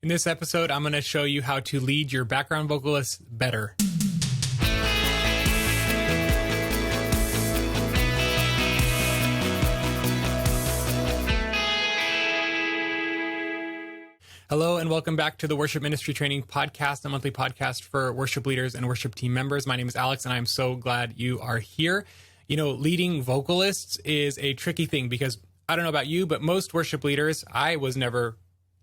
In this episode, I'm going to show you how to lead your background vocalists better. Hello and welcome back to the Worship Ministry Training Podcast, a monthly podcast for worship leaders and worship team members. My name is Alex and I'm so glad you are here. You know, leading vocalists is a tricky thing because I don't know about you, but most worship leaders, I was never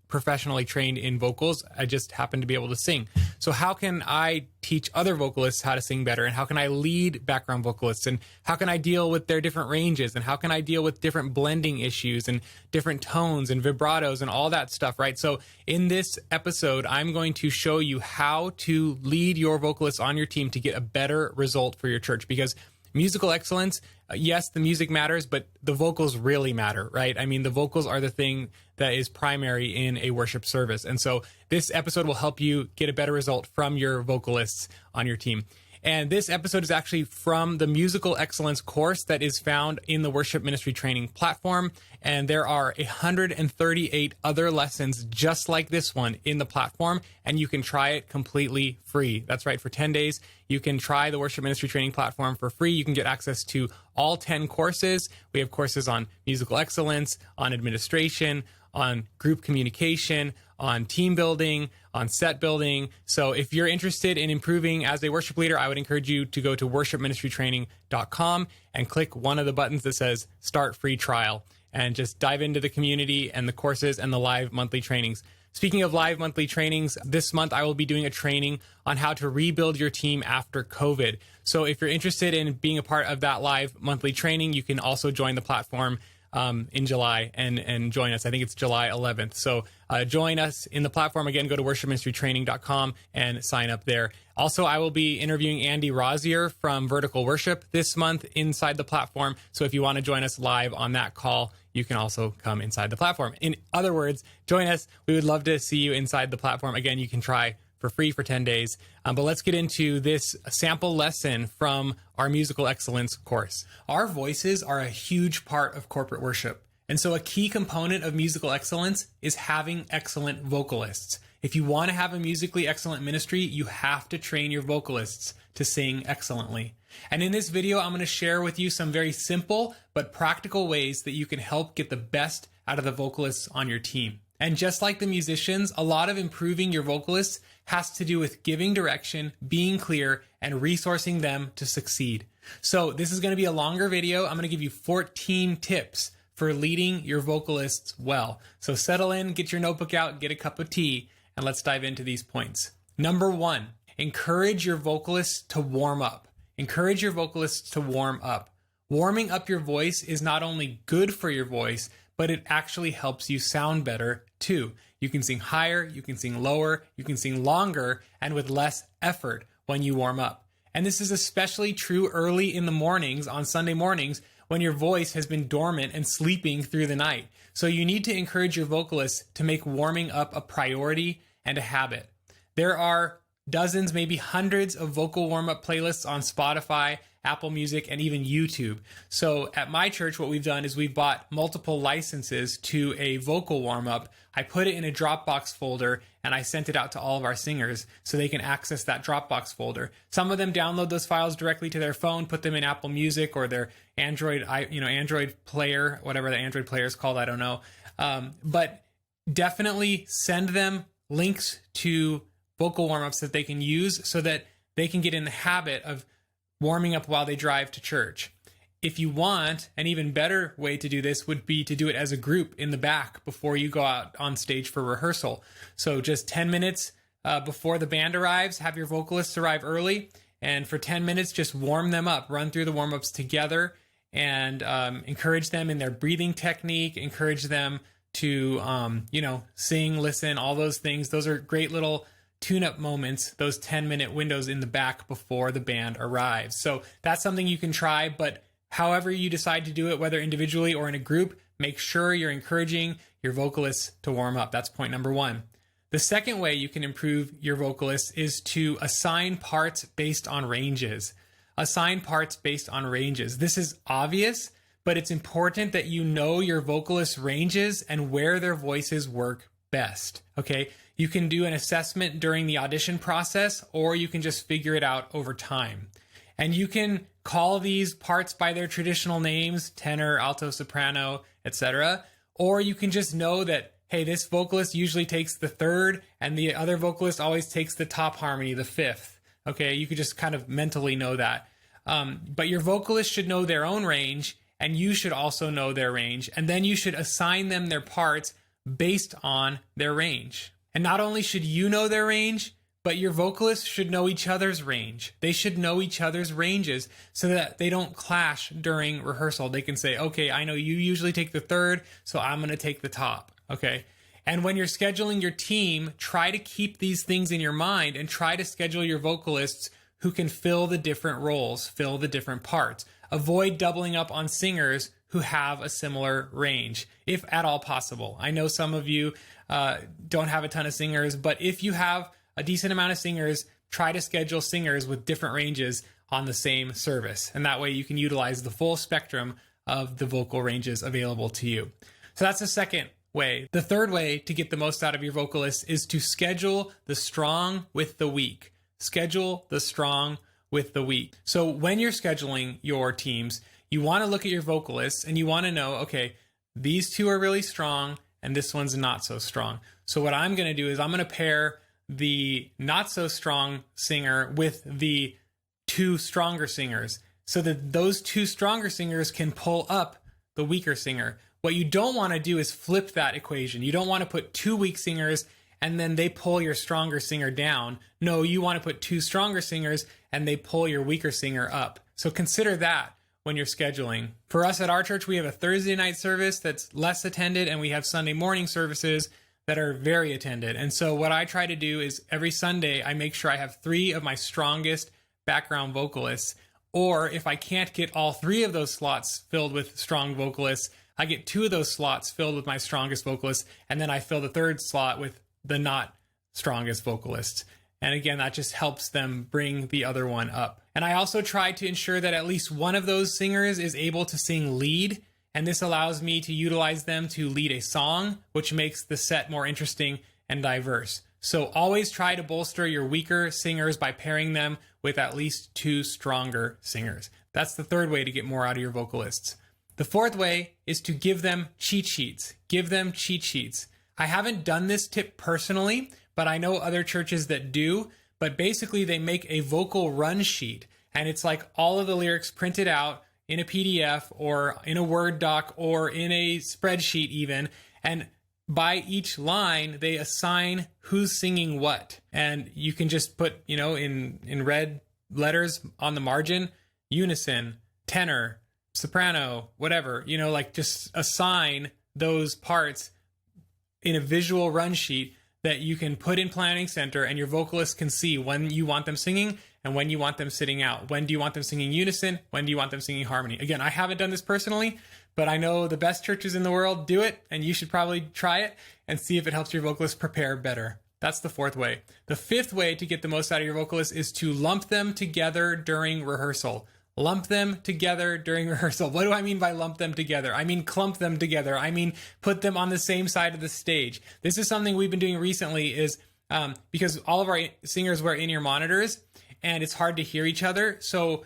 professionally trained in vocals. I just happened to be able to sing. So how can I teach other vocalists how to sing better? And how can I lead background vocalists? And how can I deal with their different ranges? And how can I deal with different blending issues and different tones and vibratos and all that stuff, right? So in this episode, I'm going to show you how to lead your vocalists on your team to get a better result for your church, because musical excellence, yes, the music matters, but the vocals really matter, right? I mean, the vocals are the thing that is primary in a worship service. And so this episode will help you get a better result from your vocalists on your team. And this episode is actually from the Musical Excellence course that is found in the Worship Ministry Training platform. And there are 138 other lessons just like this one in the platform, and you can try it completely free. That's right, for 10 days, you can try the Worship Ministry Training platform for free. You can get access to all 10 courses. We have courses on musical excellence, on administration, on group communication, on team building, on set building. So if you're interested in improving as a worship leader, I would encourage you to go to worshipministrytraining.com and click one of the buttons that says Start Free Trial and just dive into the community and the courses and the live monthly trainings. Speaking of live monthly trainings, this month I will be doing a training on how to rebuild your team after COVID. So if you're interested in being a part of that live monthly training, you can also join the platform in July and join us. I think it's July 11th. So join us in the platform. Again, go to worshipministrytraining.com and sign up there. Also, I will be interviewing Andy Rozier from Vertical Worship this month inside the platform. So if you want to join us live on that call, you can also come inside the platform. In other words, join us. We would love to see you inside the platform. Again, you can try for free for 10 days. But let's get into this sample lesson from our Musical Excellence course. Our voices are a huge part of corporate worship. And so a key component of musical excellence is having excellent vocalists. If you want to have a musically excellent ministry, you have to train your vocalists to sing excellently. And in this video, I'm going to share with you some very simple but practical ways that you can help get the best out of the vocalists on your team. And just like the musicians, a lot of improving your vocalists has to do with giving direction, being clear, and resourcing them to succeed. So this is going to be a longer video. I'm going to give you 14 tips for leading your vocalists well. So settle in, get your notebook out, get a cup of tea, and let's dive into these points. Number 1, encourage your vocalists to warm up. Encourage your vocalists to warm up. Warming up your voice is not only good for your voice, but it actually helps you sound better too. You can sing higher, you can sing lower, you can sing longer, and with less effort when you warm up. And this is especially true early in the mornings, on Sunday mornings, when your voice has been dormant and sleeping through the night. So you need to encourage your vocalists to make warming up a priority and a habit. There are dozens, maybe hundreds of vocal warm-up playlists on Spotify, Apple Music, and even YouTube. So at my church, what we've done is we've bought multiple licenses to a vocal warm-up. I put it in a Dropbox folder and I sent it out to all of our singers so they can access that Dropbox folder. Some of them download those files directly to their phone, put them in Apple Music or their Android player, whatever the Android player is called, I don't know. But definitely send them links to vocal warm-ups that they can use so that they can get in the habit of warming up while they drive to church. If you want, an even better way to do this would be to do it as a group in the back before you go out on stage for rehearsal. So just 10 minutes before the band arrives, have your vocalists arrive early, and for 10 minutes, just warm them up, run through the warm-ups together, and encourage them in their breathing technique, encourage them to, sing, listen, all those things. Those are great little tune-up moments, those 10-minute windows in the back before the band arrives. So that's something you can try, but however you decide to do it, whether individually or in a group, make sure you're encouraging your vocalists to warm up. That's point number 1. The second way you can improve your vocalists is to assign parts based on ranges. Assign parts based on ranges. This is obvious, but it's important that you know your vocalists' ranges and where their voices work best. Okay. You can do an assessment during the audition process, or you can just figure it out over time. And you can call these parts by their traditional names, tenor, alto, soprano, etc. Or you can just know that, hey, this vocalist usually takes the third and the other vocalist always takes the top harmony, the fifth. Okay, you could just kind of mentally know that. But your vocalist should know their own range, and you should also know their range. And then you should assign them their parts based on their range. And not only should you know their range, but your vocalists should know each other's range. They should know each other's ranges so that they don't clash during rehearsal. They can say, okay, I know you usually take the third, so I'm going to take the top. Okay. And when you're scheduling your team, try to keep these things in your mind and try to schedule your vocalists who can fill the different roles, fill the different parts. Avoid doubling up on singers who have a similar range, if at all possible. I know some of you don't have a ton of singers, but if you have a decent amount of singers, try to schedule singers with different ranges on the same service. And that way you can utilize the full spectrum of the vocal ranges available to you. So that's the second way. The third way to get the most out of your vocalists is to schedule the strong with the weak. Schedule the strong with the weak. So when you're scheduling your teams, you want to look at your vocalists and you want to know, okay, these two are really strong and this one's not so strong. So what I'm going to do is I'm going to pair the not so strong singer with the two stronger singers so that those two stronger singers can pull up the weaker singer. What you don't want to do is flip that equation. You don't want to put two weak singers and then they pull your stronger singer down. No, you want to put two stronger singers and they pull your weaker singer up. So consider that when you're scheduling. For us at our church, we have a Thursday night service that's less attended, and we have Sunday morning services that are very attended. And so what I try to do is every Sunday, I make sure I have 3 of my strongest background vocalists. Or if I can't get all 3 of those slots filled with strong vocalists, I get 2 of those slots filled with my strongest vocalists, and then I fill the 3rd slot with the not strongest vocalists. And again, that just helps them bring the other one up. And I also try to ensure that at least one of those singers is able to sing lead. And this allows me to utilize them to lead a song, which makes the set more interesting and diverse. So always try to bolster your weaker singers by pairing them with at least 2 stronger singers. That's the 3rd way to get more out of your vocalists. The 4th way is to give them cheat sheets. Give them cheat sheets. I haven't done this tip personally, but I know other churches that do. But basically, they make a vocal run sheet, and it's like all of the lyrics printed out in a PDF or in a Word doc or in a spreadsheet even. And by each line, they assign who's singing what. And you can just put, in red letters on the margin, unison, tenor, soprano, whatever, just assign those parts in a visual run sheet that you can put in Planning Center, and your vocalists can see when you want them singing and when you want them sitting out. When do you want them singing unison? When do you want them singing harmony? Again, I haven't done this personally, but I know the best churches in the world do it, and you should probably try it and see if it helps your vocalists prepare better. That's the 4th way. The 5th way to get the most out of your vocalists is to lump them together during rehearsal. Lump them together during rehearsal. What do I mean by lump them together? I mean clump them together. I mean put them on the same side of the stage. This is something we've been doing recently is because all of our singers wear in-ear monitors and it's hard to hear each other. So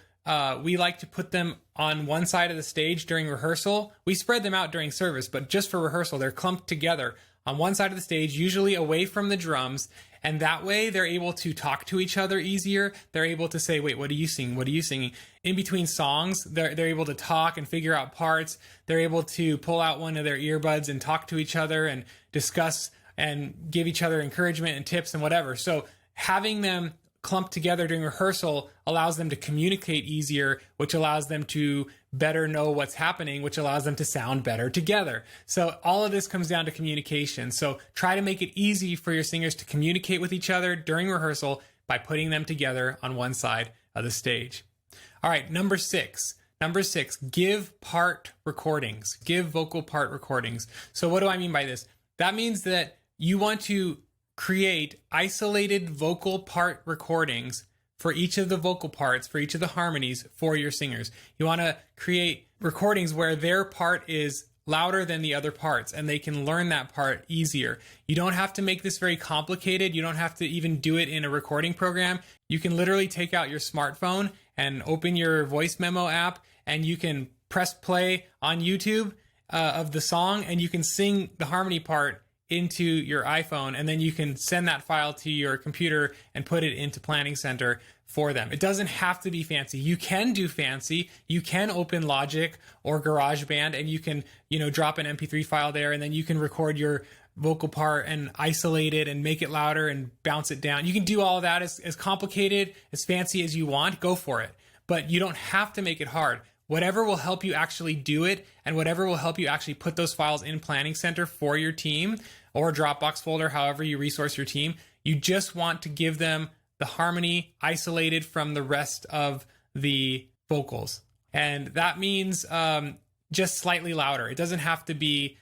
we like to put them on one side of the stage during rehearsal. We spread them out during service, but just for rehearsal, they're clumped together on one side of the stage, usually away from the drums. And that way they're able to talk to each other easier. They're able to say, wait, what are you singing? What are you singing? In between songs, they're able to talk and figure out parts. They're able to pull out one of their earbuds and talk to each other and discuss and give each other encouragement and tips and whatever. So having them clumped together during rehearsal allows them to communicate easier, which allows them to better know what's happening, which allows them to sound better together. So all of this comes down to communication. So try to make it easy for your singers to communicate with each other during rehearsal by putting them together on one side of the stage. All right, number 6. Number 6, give part recordings. Give vocal part recordings. So what do I mean by this? That means that you want to create isolated vocal part recordings for each of the vocal parts, for each of the harmonies for your singers. You want to create recordings where their part is louder than the other parts, and they can learn that part easier. You don't have to make this very complicated. You don't have to even do it in a recording program. You can literally take out your smartphone and open your voice memo app, and you can press play on YouTube of the song, and you can sing the harmony part into your iPhone, and then you can send that file to your computer and put it into Planning Center for them. It doesn't have to be fancy. You can do fancy. You can open Logic or GarageBand, and you can, drop an MP3 file there, and then you can record your vocal part and isolate it and make it louder and bounce it down. You can do all of that as complicated, as fancy as you want. Go for it. But you don't have to make it hard. Whatever will help you actually do it, and whatever will help you actually put those files in Planning Center for your team or Dropbox folder, however you resource your team, you just want to give them the harmony isolated from the rest of the vocals. And that means just slightly louder. It doesn't have to be,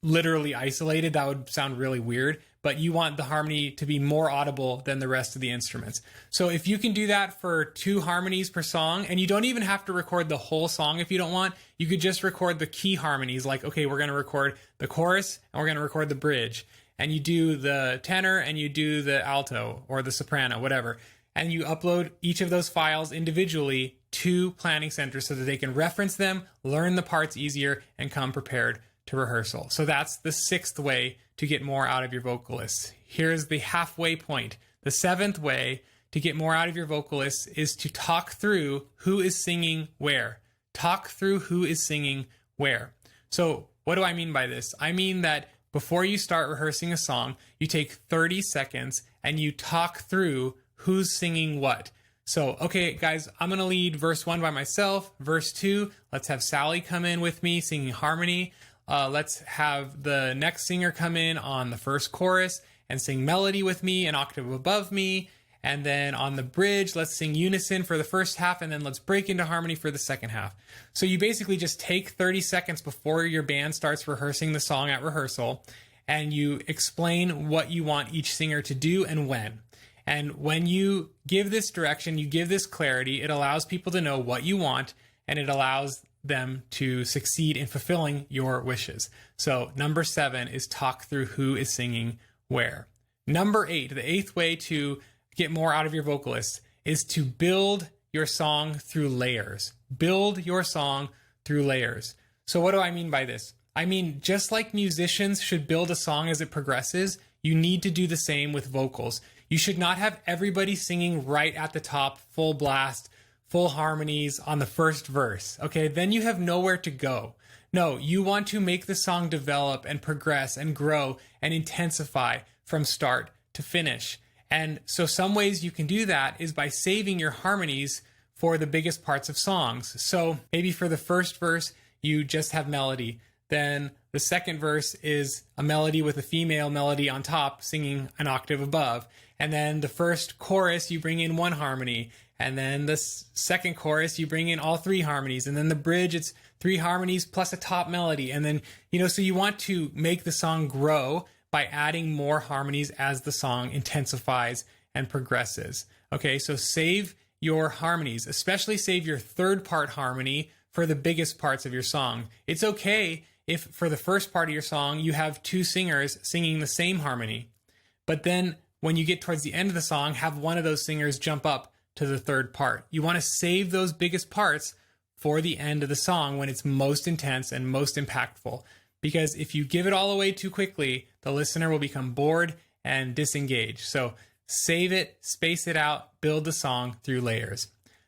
literally isolated. That would sound really weird, but you want the harmony to be more audible than the rest of the instruments. So if you can do that for 2 harmonies per song, and you don't even have to record the whole song if you don't want, you could just record the key harmonies. Like, okay, we're going to record the chorus and we're going to record the bridge. And you do the tenor and you do the alto or the soprano, whatever. And you upload each of those files individually to Planning Center so that they can reference them, learn the parts easier, and come prepared to rehearsal. So that's the 6th way to get more out of your vocalists. Here's the halfway point. The 7th way to get more out of your vocalists is to talk through who is singing where. Talk through who is singing where. So what do I mean by this? I mean that before you start rehearsing a song, you take 30 seconds and you talk through who's singing what. So, okay, guys, I'm going to lead verse 1 by myself. Verse 2, let's have Sally come in with me singing harmony. Let's have the next singer come in on the first chorus and sing melody with me an octave above me. And then on the bridge, let's sing unison for the first half, and then let's break into harmony for the second half. So you basically just take 30 seconds before your band starts rehearsing the song at rehearsal, and you explain what you want each singer to do and when. And when you give this direction, you give this clarity, it allows people to know what you want, and it allows them to succeed in fulfilling your wishes. So number 7 is talk through who is singing where. Number 8, the 8th way to get more out of your vocalists is to build your song through layers. Build your song through layers. So what do I mean by this? I mean, just like musicians should build a song as it progresses, you need to do the same with vocals. You should not have everybody singing right at the top, full blast, full harmonies on the first verse. Okay, then you have nowhere to go. No, you want to make the song develop and progress and grow and intensify from start to finish. And so some ways you can do that is by saving your harmonies for the biggest parts of songs. So maybe for the first verse, you just have melody. Then the second verse is a melody with a female melody on top singing an octave above. And then the first chorus, you bring in 1 harmony. And then the second chorus, you bring in all 3 harmonies. And then the bridge, it's 3 harmonies plus a top melody. And then, so you want to make the song grow by adding more harmonies as the song intensifies and progresses. Okay, so save your harmonies, especially save your third part harmony for the biggest parts of your song. It's okay if for the first part of your song, you have 2 singers singing the same harmony. But then when you get towards the end of the song, have one of those singers jump up to the third part. You want to save those biggest parts for the end of the song when it's most intense and most impactful. Because if you give it all away too quickly, the listener will become bored and disengage. So save it, space it out, build the song through layers.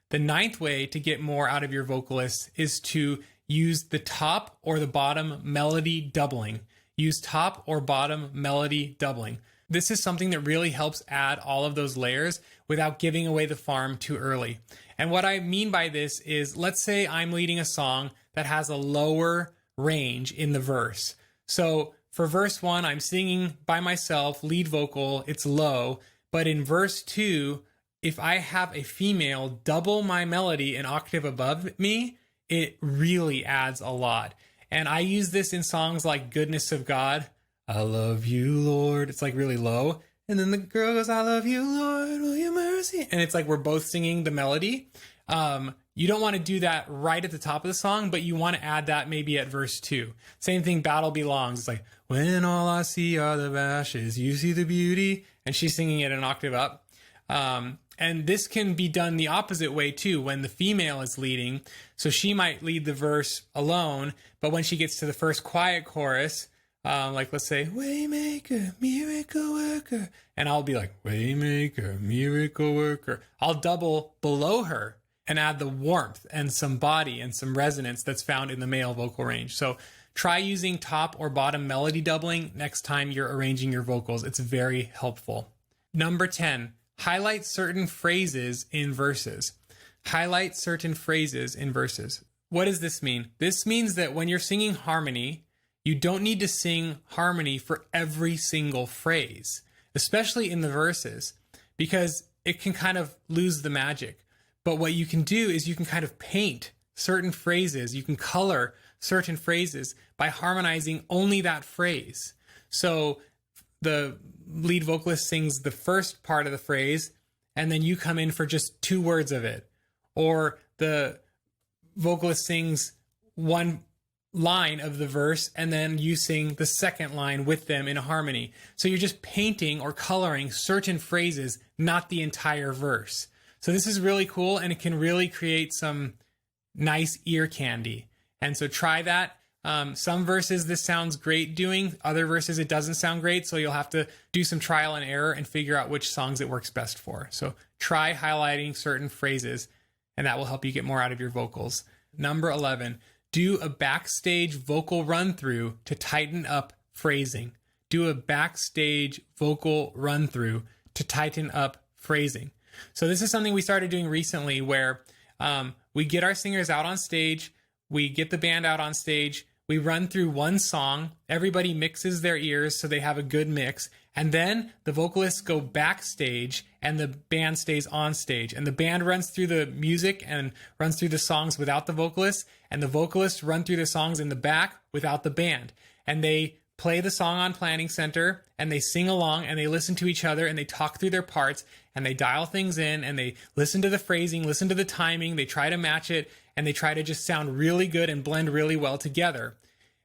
The 9th way to get more out of your vocalists is to use the top or the bottom melody doubling. Use top or bottom melody doubling. This is something that really helps add all of those layers without giving away the farm too early. And what I mean by this is, let's say I'm leading a song that has a lower range in the verse. So for verse 1, I'm singing by myself, lead vocal, it's low. But in verse 2, if I have a female double my melody an octave above me, it really adds a lot. And I use this in songs like Goodness of God. I love you, Lord. It's like really low. And then the girl goes, I love you, Lord, will you mercy? And it's like we're both singing the melody. You don't want to do that right at the top of the song, but you want to add that maybe at verse 2. Same thing, Battle Belongs. It's like, when all I see are the ashes, you see the beauty. And she's singing it an octave up. And this can be done the opposite way too, when the female is leading. So she might lead the verse alone, but when she gets to the first quiet chorus, like let's say, Waymaker, miracle worker. And I'll be like, Waymaker, miracle worker. I'll double below her and add the warmth and some body and some resonance that's found in the male vocal range. So try using top or bottom melody doubling next time you're arranging your vocals. It's very helpful. Number 10, highlight certain phrases in verses. Highlight certain phrases in verses. What does this mean? This means that when you're singing harmony, you don't need to sing harmony for every single phrase, especially in the verses, because it can kind of lose the magic. But what you can do is you can kind of paint certain phrases. You can color certain phrases by harmonizing only that phrase. So the lead vocalist sings the first part of the phrase, and then you come in for just 2 words of it. Or the vocalist sings one line of the verse, and then you sing the second line with them in a harmony. So you're just painting or coloring certain phrases, not the entire verse. So this is really cool, and it can really create some nice ear candy. And so try that. Some verses this sounds great doing, other verses it doesn't sound great, so you'll have to do some trial and error and figure out which songs it works best for. So try highlighting certain phrases, and that will help you get more out of your vocals. Number 11, do a backstage vocal run-through to tighten up phrasing. Do a backstage vocal run-through to tighten up phrasing. So this is something we started doing recently where we get our singers out on stage, we get the band out on stage, we run through one song, everybody mixes their ears so they have a good mix, and then the vocalists go backstage and the band stays on stage. And the band runs through the music and runs through the songs without the vocalists, and the vocalists run through the songs in the back without the band. And they play the song on Planning Center, and they sing along, and they listen to each other, and they talk through their parts, and they dial things in, and they listen to the phrasing, listen to the timing, they try to match it, and they try to just sound really good and blend really well together.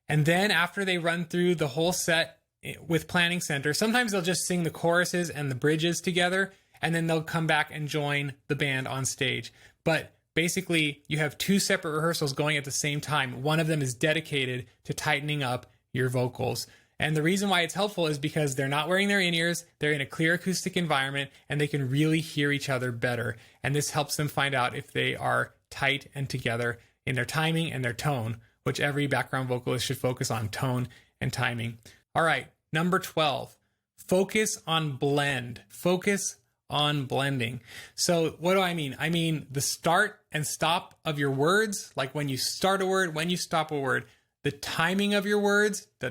And then after they run through the whole set with Planning Center, sometimes they'll just sing the choruses and the bridges together, and then they'll come back and join the band on stage. But basically, you have 2 separate rehearsals going at the same time. One of them is dedicated to tightening up your vocals. And the reason why it's helpful is because they're not wearing their in-ears, they're in a clear acoustic environment, and they can really hear each other better. And this helps them find out if they are tight and together in their timing and their tone, which every background vocalist should focus on, tone and timing. All right, number 12, focus on blend. Focus on blending. So what do I mean? I mean the start and stop of your words, like when you start a word, when you stop a word, the timing of your words, the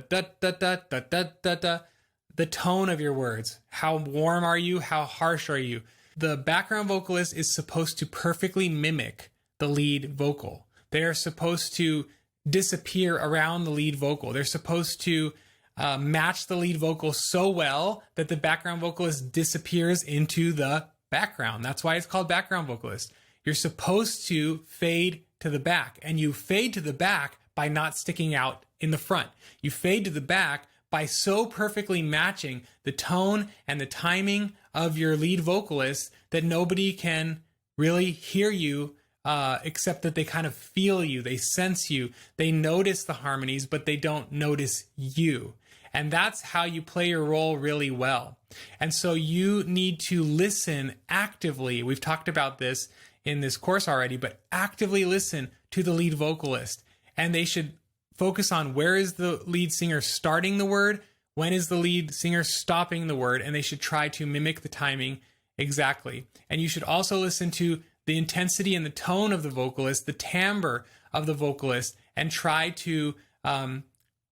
tone of your words. How warm are you? How harsh are you? The background vocalist is supposed to perfectly mimic the lead vocal. They are supposed to disappear around the lead vocal. They're supposed to match the lead vocal so well that the background vocalist disappears into the background. That's why it's called background vocalist. You're supposed to fade to the back, and you fade to the back by not sticking out in the front. You fade to the back by so perfectly matching the tone and the timing of your lead vocalist that nobody can really hear you except that they kind of feel you, they sense you, they notice the harmonies, but they don't notice you. And that's how you play your role really well. And so you need to listen actively. We've talked about this in this course already, but actively listen to the lead vocalist. And they should focus on where is the lead singer starting the word, when is the lead singer stopping the word, and they should try to mimic the timing exactly. And you should also listen to the intensity and the tone of the vocalist, the timbre of the vocalist, and try to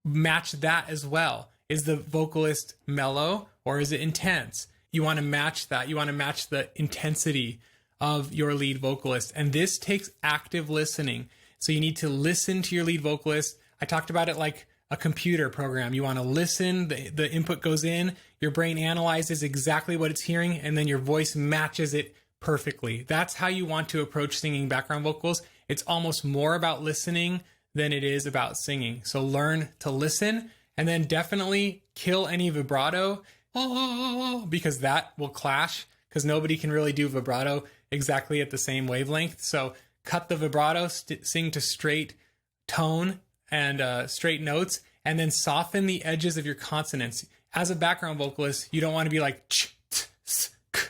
match that as well. Is the vocalist mellow or is it intense? You want to match that. You want to match the intensity of your lead vocalist. And this takes active listening. So you need to listen to your lead vocalist. I talked about it like a computer program. You want to listen, the input goes in, your brain analyzes exactly what it's hearing, and then your voice matches it perfectly. That's how you want to approach singing background vocals. It's almost more about listening than it is about singing. So learn to listen, and then definitely kill any vibrato, because that will clash, because nobody can really do vibrato exactly at the same wavelength. So cut the vibrato, sing to straight tone and straight notes, and then soften the edges of your consonants. As a background vocalist, you don't want to be like ch, t, s, k.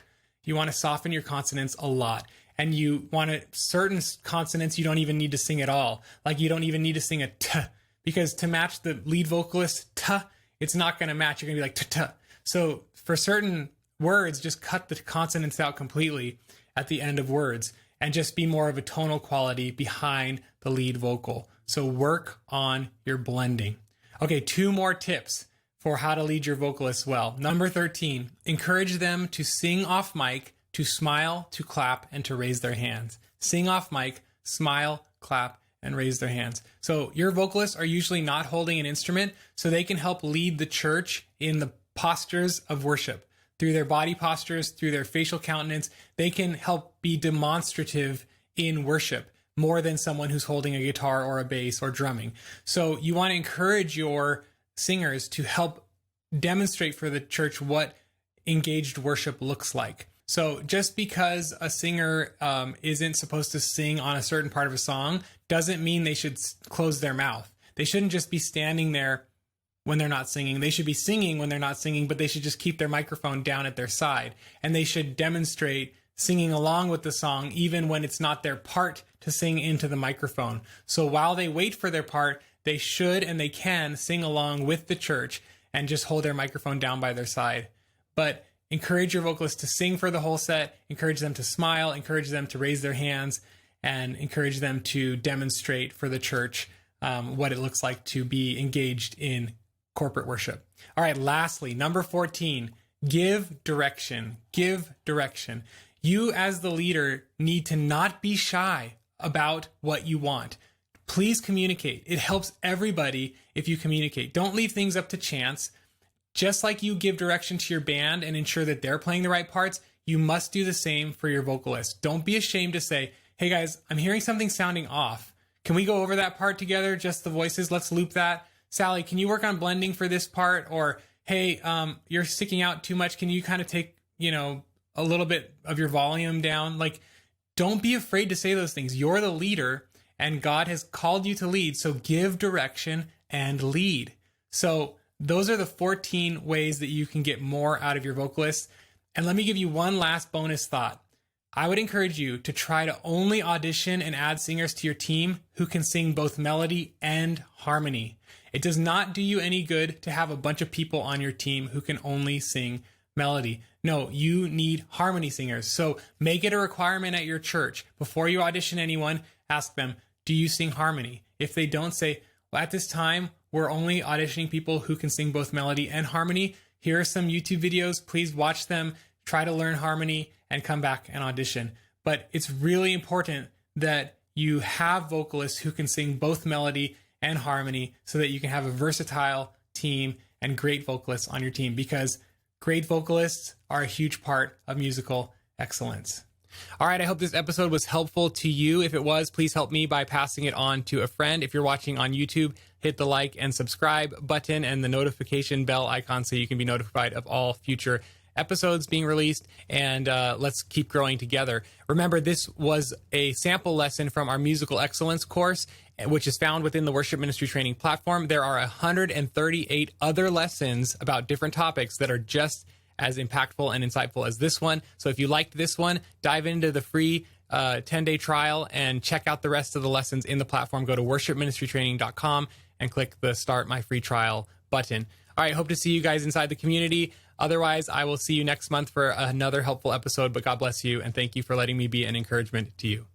You want to soften your consonants a lot. And you want to, certain consonants you don't even need to sing at all. Like you don't even need to sing a t, because to match the lead vocalist t, it's not going to match. You're going to be like t, t. So for certain words, just cut the consonants out completely at the end of words and just be more of a tonal quality behind the lead vocal. So work on your blending. Okay, 2 more tips for how to lead your vocalists well. Number 13, encourage them to sing off mic, to smile, to clap, and to raise their hands. Sing off mic, smile, clap, and raise their hands. So your vocalists are usually not holding an instrument, so they can help lead the church in the postures of worship. Through their body postures, through their facial countenance, they can help be demonstrative in worship more than someone who's holding a guitar or a bass or drumming. So you want to encourage your singers to help demonstrate for the church what engaged worship looks like. So just because a singer isn't supposed to sing on a certain part of a song doesn't mean they should close their mouth. They shouldn't just be standing there when they're not singing. They should be singing when they're not singing, but they should just keep their microphone down at their side. And they should demonstrate singing along with the song, even when it's not their part to sing into the microphone. So while they wait for their part, they should and they can sing along with the church and just hold their microphone down by their side. But encourage your vocalists to sing for the whole set, encourage them to smile, encourage them to raise their hands, and encourage them to demonstrate for the church what it looks like to be engaged in corporate worship. All right, lastly, number 14, give direction. Give direction. You as the leader need to not be shy about what you want. Please communicate. It helps everybody if you communicate. Don't leave things up to chance. Just like you give direction to your band and ensure that they're playing the right parts, you must do the same for your vocalists. Don't be ashamed to say, hey guys, I'm hearing something sounding off. Can we go over that part together? Just the voices, let's loop that. Sally, can you work on blending for this part? Or, hey, you're sticking out too much. Can you kind of take, a little bit of your volume down? Like, don't be afraid to say those things. You're the leader and God has called you to lead. So give direction and lead. So those are the 14 ways that you can get more out of your vocalists. And let me give you one last bonus thought. I would encourage you to try to only audition and add singers to your team who can sing both melody and harmony. It does not do you any good to have a bunch of people on your team who can only sing melody. No, you need harmony singers. So make it a requirement at your church. Before you audition anyone, ask them, do you sing harmony? If they don't, say, well, at this time, we're only auditioning people who can sing both melody and harmony. Here are some YouTube videos. Please watch them, try to learn harmony, and come back and audition. But it's really important that you have vocalists who can sing both melody and harmony so that you can have a versatile team and great vocalists on your team, because great vocalists are a huge part of musical excellence. All right, I hope this episode was helpful to you. If it was, please help me by passing it on to a friend. If you're watching on YouTube, hit the like and subscribe button and the notification bell icon so you can be notified of all future episodes being released, and let's keep growing together. Remember, this was a sample lesson from our musical excellence course, which is found within the worship ministry training platform. There are 138 other lessons about different topics that are just as impactful and insightful as this one. So if you liked this one, dive into the free 10-day trial and check out the rest of the lessons in the platform. Go to worshipministrytraining.com and click the Start My Free Trial button. All right, hope to see you guys inside the community. Otherwise, I will see you next month for another helpful episode, but God bless you, and thank you for letting me be an encouragement to you.